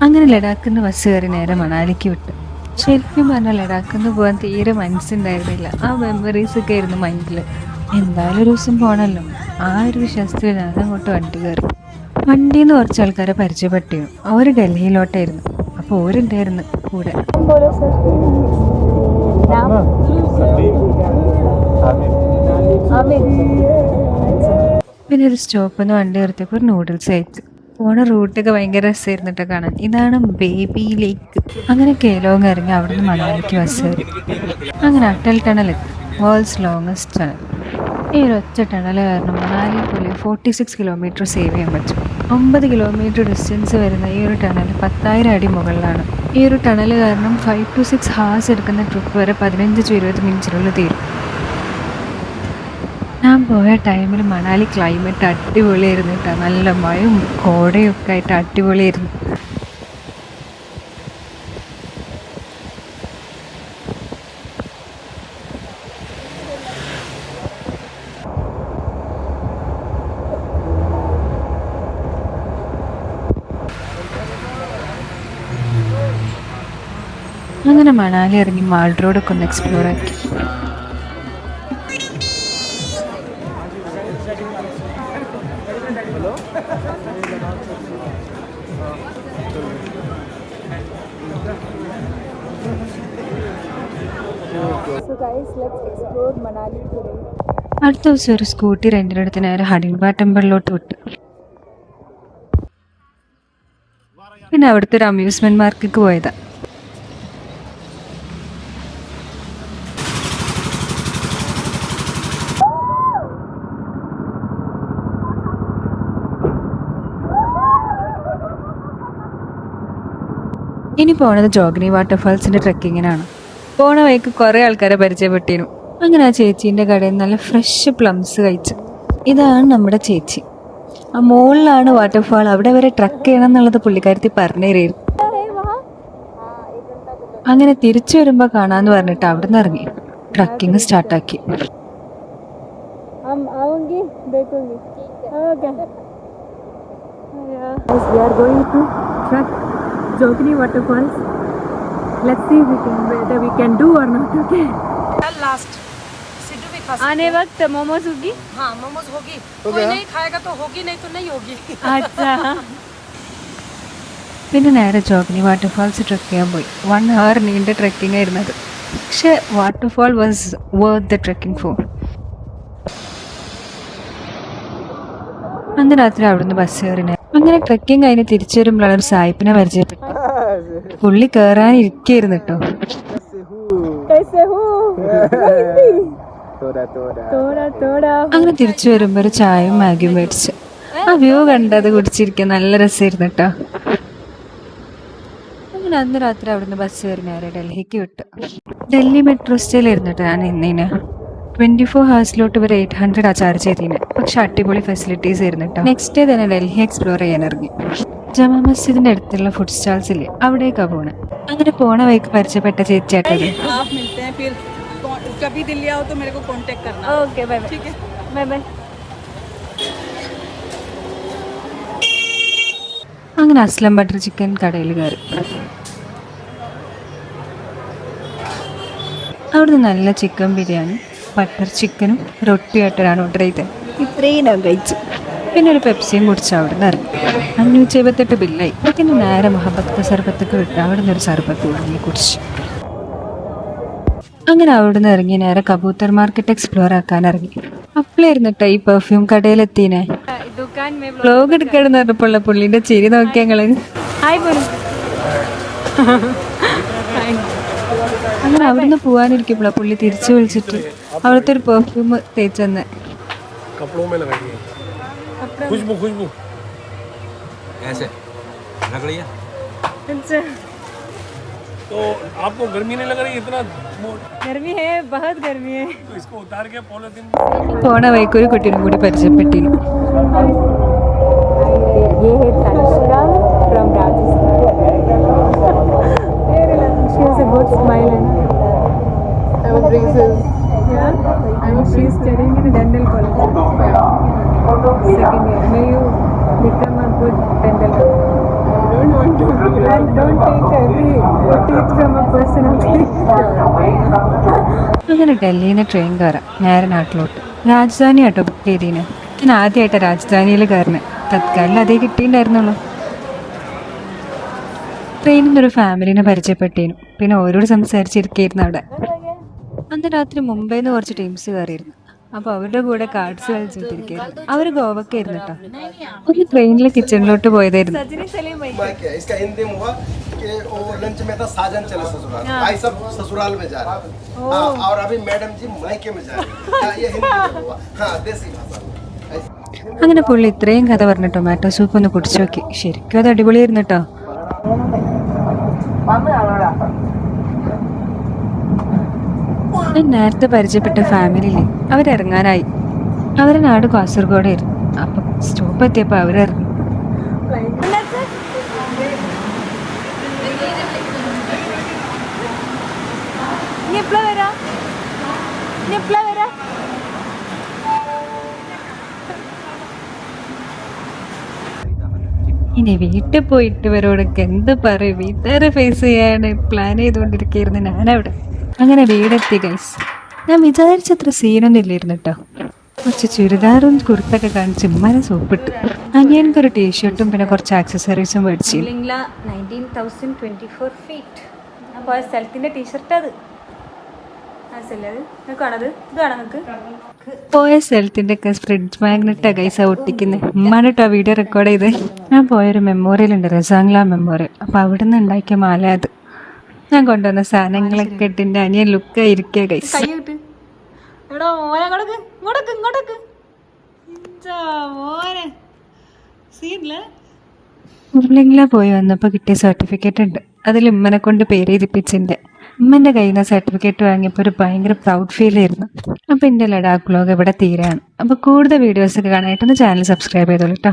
അങ്ങനെ ലഡാക്കിൽ നിന്ന് ബസ് കയറി നേരെ മണാലിക്ക് വിട്ടു. ശരിക്കും പറഞ്ഞാൽ ലഡാക്കിൽ നിന്ന് പോകാൻ തീരെ മനസ്സുണ്ടായിരുന്നില്ല. ആ മെമ്മറീസ് ഒക്കെ ആയിരുന്നു മൈൻഡിൽ. എന്തായാലും ഒരു ദിവസം പോകണമല്ലോ, ആ ഒരു വിശ്വാസത്തിൽ ഞാൻ അങ്ങോട്ട് വണ്ടി കയറി. വണ്ടിയിൽ നിന്ന് കുറച്ച് ആൾക്കാരെ പരിചയപ്പെട്ടു. അവർ ഡൽഹിയിലോട്ടായിരുന്നു. അപ്പോൾ ഓരുണ്ടായിരുന്നു കൂടെ. പിന്നെ ഒരു സ്റ്റോപ്പിൽ നിന്ന് വണ്ടി നിർത്തിയപ്പോൾ ഒരു നൂഡിൽസ് കഴിച്ചു. പോണ റൂട്ടൊക്കെ ഭയങ്കര രസമായിരുന്നു കേട്ടോ കാണാൻ. ഇതാണ് ബേബി ലേക്ക്. അങ്ങനെ കേലോങ് ഇറങ്ങി അവിടെ നിന്ന് മണാലിക്ക് ബസ് കയറി. അങ്ങനെ അട്ടൽ ടണൽ എത്തി, വേൾഡ്സ് ലോങ്ങസ്റ്റ് ടണൽ. ഈ ഒരു ഒറ്റ ടണൽ കാരണം മണാലി പോലെ 46 കിലോമീറ്റർ സേവ് ചെയ്യാൻ പറ്റും. 9 കിലോമീറ്റർ ഡിസ്റ്റൻസ് വരുന്ന ഈ ഒരു ടണൽ 10,000 അടി മുകളിലാണ്. ഈ ഒരു ടണൽ കാരണം 5 to 6 hours എടുക്കുന്ന ട്രിപ്പ് വരെ 15 to 20 മിനിറ്റിനുള്ളിൽ തീരും. ഞാൻ പോയ ടൈമിൽ മണാലി ക്ലൈമറ്റ് അടിപൊളിയായിരുന്നു കേട്ടോ. നല്ല മഴയും കോടയും ഒക്കെ ആയിട്ട് അടിപൊളിയായിരുന്നു. അങ്ങനെ മണാലി ഇറങ്ങി മാൾ റോഡൊക്കെ ഒന്ന് എക്സ്പ്ലോർ ആക്കി. അടുത്ത ദിവസം ഒരു സ്കൂട്ടി റെന്റിനെടുത്ത് നേരെ ഹഡിംബ ടെമ്പിളിലോട്ട് വിട്ടു. പിന്നെ അവിടുത്തെ ഒരു അമ്യൂസ്മെന്റ് പാർക്കിലേക്ക് പോയതാ. ഇനി പോണത് ജോഗ്നി വാട്ടർഫാൾസിന്റെ ട്രെക്കിങ്ങിനാണ്. പോണ വഴിക്ക് കുറേ ആൾക്കാരെ പരിചയപ്പെട്ടിരുന്നു. അങ്ങനെ ആ ചേച്ചീൻ്റെ കടയിൽ നല്ല ഫ്രഷ് പ്ലംസ് കഴിച്ചു. ഇതാണ് നമ്മുടെ ചേച്ചി. ആ മുകളിലാണ് വാട്ടർഫാൾ. അവിടെ വരെ ട്രക്ക് ചെയ്യണം എന്നുള്ളത് പുള്ളിക്കാരത്തി പറഞ്ഞു തരുമായിരുന്നു. അങ്ങനെ തിരിച്ചു വരുമ്പോൾ കാണാന്ന് പറഞ്ഞിട്ട് അവിടെ നിന്ന് ഇറങ്ങി trekking സ്റ്റാർട്ടാക്കി. Jogni waterfalls. Let's see whether we can do or not. Okay. Last. Sidhu भी खा सकते आने वक्त मोमोज होगी. हाँ मोमोज होगी. कोई नहीं खाएगा तो होगी, नहीं तो नहीं होगी. अच्छा. പിന്നെ നേരെ ജോഗ്നി വാട്ടർഫാൾസ് ട്രെക്ക് ചെയ്യാൻ പോയി. 1 hour നീണ്ട ട്രെക്കിംഗ് ആയിരുന്നത്. പക്ഷെ waterfall was worth the trekking for. അന്ന് രാത്രി അവിടുന്ന് ബസ് കയറി. അങ്ങനെ ട്രെക്കിംഗ് കഴിഞ്ഞ് തിരിച്ചു വരുമ്പോഴാണ് ഒരു സായിപ്പിനെ പരിചയപ്പെട്ടു. പുള്ളി കയറാനിരിക്കായിരുന്നു കേട്ടോ. അങ്ങനെ തിരിച്ചു വരുമ്പോ ഒരു ചായയും മാഗിയും മേടിച്ച് ആ വ്യൂ കണ്ടത് കുടിച്ചിരിക്കാൻ നല്ല രസമായിരുന്നു കേട്ടോ. അങ്ങനെ അന്ന് രാത്രി അവിടുന്ന് ബസ് കയറി നേരെ ഡൽഹിക്ക് വിട്ടു. ഡൽഹി മെട്രോ സ്റ്റേയിലായിരുന്നു കേട്ടോ ഞാൻ ഇന്നേന്. 24 hours ഇവർ 800 ചാർജ് ചെയ്തീന്. പക്ഷെ അടിപൊളി ഫെസിലിറ്റീസ് ആയിരുന്നു കേട്ടോ. നെക്സ്റ്റ് ഡേ തന്നെ ഡൽഹി എക്സ്പ്ലോർ ചെയ്യാൻ ഇറങ്ങി. ജമാ മസ്ജിദിന്റെ അടുത്തുള്ള ഫുഡ് സ്റ്റാൾസ് ഇല്ലേ, അവിടേക്കാണ് പോണേ. അങ്ങനെ പോണ വഴിക്ക് പരിചയപ്പെട്ട ചേച്ചിയാട്ടത്. അങ്ങനെ അസ്ലം ബട്ടർ ചിക്കൻ കടയിൽ കയറി. അവിടുന്ന് നല്ല ചിക്കൻ ബിരിയാണി, ബട്ടർ ചിക്കനും റൊട്ടിയായിട്ടാണ് ഓർഡർ ചെയ്തത്. ഇത്രയും ഞാൻ കഴിച്ചു. പിന്നെ ഒരു പെപ്സിയും കുടിച്ച് അവിടെ നിന്ന് ഇറങ്ങി. 578 ബില്ലായി. പിന്നെ നേരെ മഹബത്ത് സർബത്തൊക്കെ വിട്ട് അവിടെ നിന്ന് ഒരു സർബത്ത് വാങ്ങി കുടിച്ചു. അങ്ങനെ അവിടെ നിന്ന് ഇറങ്ങി നേരെ കബൂത്തർ മാർക്കറ്റ് എക്സ്പ്ലോർ ആക്കാൻ ഇറങ്ങി. അപ്പോഴായിരുന്നു കേട്ടോ ഈ പെർഫ്യൂം കടയിലെത്തിനെ. വ്ലോഗ് എടുക്കാന്ന് പറഞ്ഞപ്പോൾ പുള്ളിന്റെ ചിരി നോക്കിയ ഞങ്ങള്. അങ്ങനെ അവിടുന്ന് പോവാനിരിക്കുമ്പോഴാണ് പുള്ളി തിരിച്ചു വിളിച്ചിട്ട് അവിടുത്തെ ഒരു പെർഫ്യൂം തേച്ചെന്ന്. तो आपको गर्मी नहीं लग रही इतना? गर्मी है, बहुत गर्मी है. तो इसको उतार के पॉलिथीन പോണ വഴിക്ക് ഒരു കുട്ടീനും കൂടി പരിചയപ്പെട്ടിരുന്നു. ये है Tanishka from Rajasthan. She has a good smile and I have braces. Yeah, and she is studying in a dental college. Second year. May you become a good dental doctor. I don't want to. അങ്ങനെ ഡൽഹിയിൽ നിന്ന് train കയറാം നേരെ നാട്ടിലോട്ട്. രാജധാനി ആട്ടോ book ചെയ്തീന്. ഞാൻ ആദ്യമായിട്ടാണ് രാജധാനിയിൽ കയറുന്നത്. തത്കാലിൽ അതേ കിട്ടിയിട്ടുണ്ടായിരുന്നുള്ളൂ. ട്രെയിനിൽ നിന്നൊരു ഫാമിലിനെ പരിചയപ്പെട്ടേനു. പിന്നെ ഓരോട് സംസാരിച്ചിരിക്കായിരുന്നു അവിടെ. അന്ന് രാത്രി മുംബൈയിൽ നിന്ന് കുറച്ച് ടീംസ് കയറിയിരുന്നു. അപ്പോൾ അവരുടെ കൂടെ കാർഡ്സ് കളിച്ചിട്ടിരിക്കുകയായിരുന്നു. അവർ ഗോവക്കായിരുന്നു കേട്ടോ. ഒരു ട്രെയിനിൽ കിച്ചണിലോട്ട് പോയതായിരുന്നു. इसका हिंदी में हुआ कि वो लंच में था साजन चले ससुराल, भाई सब ससुराल में जा रहे हैं। हाँ, और अभी मैडम जी मायके में जा रहे हैं। हाँ, ये हिंदी में हुआ, हाँ देसी भाषा में। അങ്ങനെ പുള്ളി ഇത്രയും കഥ പറഞ്ഞ ടൊമാറ്റോ സൂപ്പ് ഒന്ന് കുടിച്ചു നോക്കി. ശരിക്കും അത് അടിപൊളിയായിരുന്നു കേട്ടോ. ഞാൻ നേരത്തെ പരിചയപ്പെട്ട ഫാമിലിയിലെ അവരിറങ്ങാനായി. അവരുടെ നാട് കാസർഗോഡായിരുന്നു. അപ്പം സ്റ്റോപ്പ് എത്തിയപ്പോൾ അവരിറങ്ങി. ഇനി വീട്ടിൽ പോയിട്ട് ഇവരോടൊക്കെ എന്ത് പറയും? വീട്ടുകാരെ ഫേസ് ചെയ്യാൻ പ്ലാൻ ചെയ്തുകൊണ്ടിരിക്കുകയായിരുന്നു ഞാനവിടെ. അങ്ങനെ വീടെത്തി ഗൈസ്. ഞാൻ വിചാരിച്ചത്ര സീനൊന്നും ഇല്ലായിരുന്നു കേട്ടോ. കുറച്ച് ചുരിദാറും കുർത്തൊക്കെ കാണിച്ച് ഉമ്മാനെ സൂപ്പിട്ടു. അനിയൻക്കൊരു ടീഷർട്ടും പിന്നെ കുറച്ച് ആക്സസറീസും മേടിച്ചു. 19,024 feet. ഞാൻ പോയ സ്ഥലത്തിന്റെ ടീഷർട്ട് അത് കാണത് ഇത് കാണാം നിങ്ങൾക്ക്. പോയ സ്ഥലത്തിൻ്റെ ഒക്കെ ഫ്രിഡ്ജ് മാഗ്നറ്റാ ഗൈസ ഒട്ടിക്കുന്നത്. ഉമ്മാണ് കേട്ടോ വീഡിയോ റെക്കോർഡ് ചെയ്ത്. ഞാൻ പോയൊരു മെമ്മോറിയൽ ഉണ്ട്, റസാംഗ്ല മെമ്മോറിയൽ. അപ്പോൾ അവിടെ നിന്ന് ഉണ്ടാക്കിയ മാല അത്. ഞാൻ കൊണ്ടുവന്ന സാധനങ്ങളൊക്കെ ഇട്ടിൻ്റെ അനിയൻ ലുക്ക് ഇരിക്കുക ഗൈസ്. ഉരുളിങ്ങളെ പോയി വന്നപ്പോൾ കിട്ടിയ സർട്ടിഫിക്കറ്റ് ഉണ്ട്. അതിൽ ഉമ്മനെ കൊണ്ട് പേര് എഴുതിപ്പിച്ചിൻ്റെ. ഉമ്മൻ്റെ കയ്യിൽ നിന്ന് സർട്ടിഫിക്കറ്റ് വാങ്ങിയപ്പോൾ ഒരു ഭയങ്കര പ്രൗഡ് ഫീൽ ആയിരുന്നു. അപ്പോൾ എൻ്റെ ലഡാക്ക് വ്ലോഗ് ഇവിടെ തീരാണ്. അപ്പോൾ കൂടുതൽ വീഡിയോസൊക്കെ കാണാനായിട്ടൊന്ന് ചാനൽ സബ്സ്ക്രൈബ് ചെയ്തോളൂ കേട്ടോ.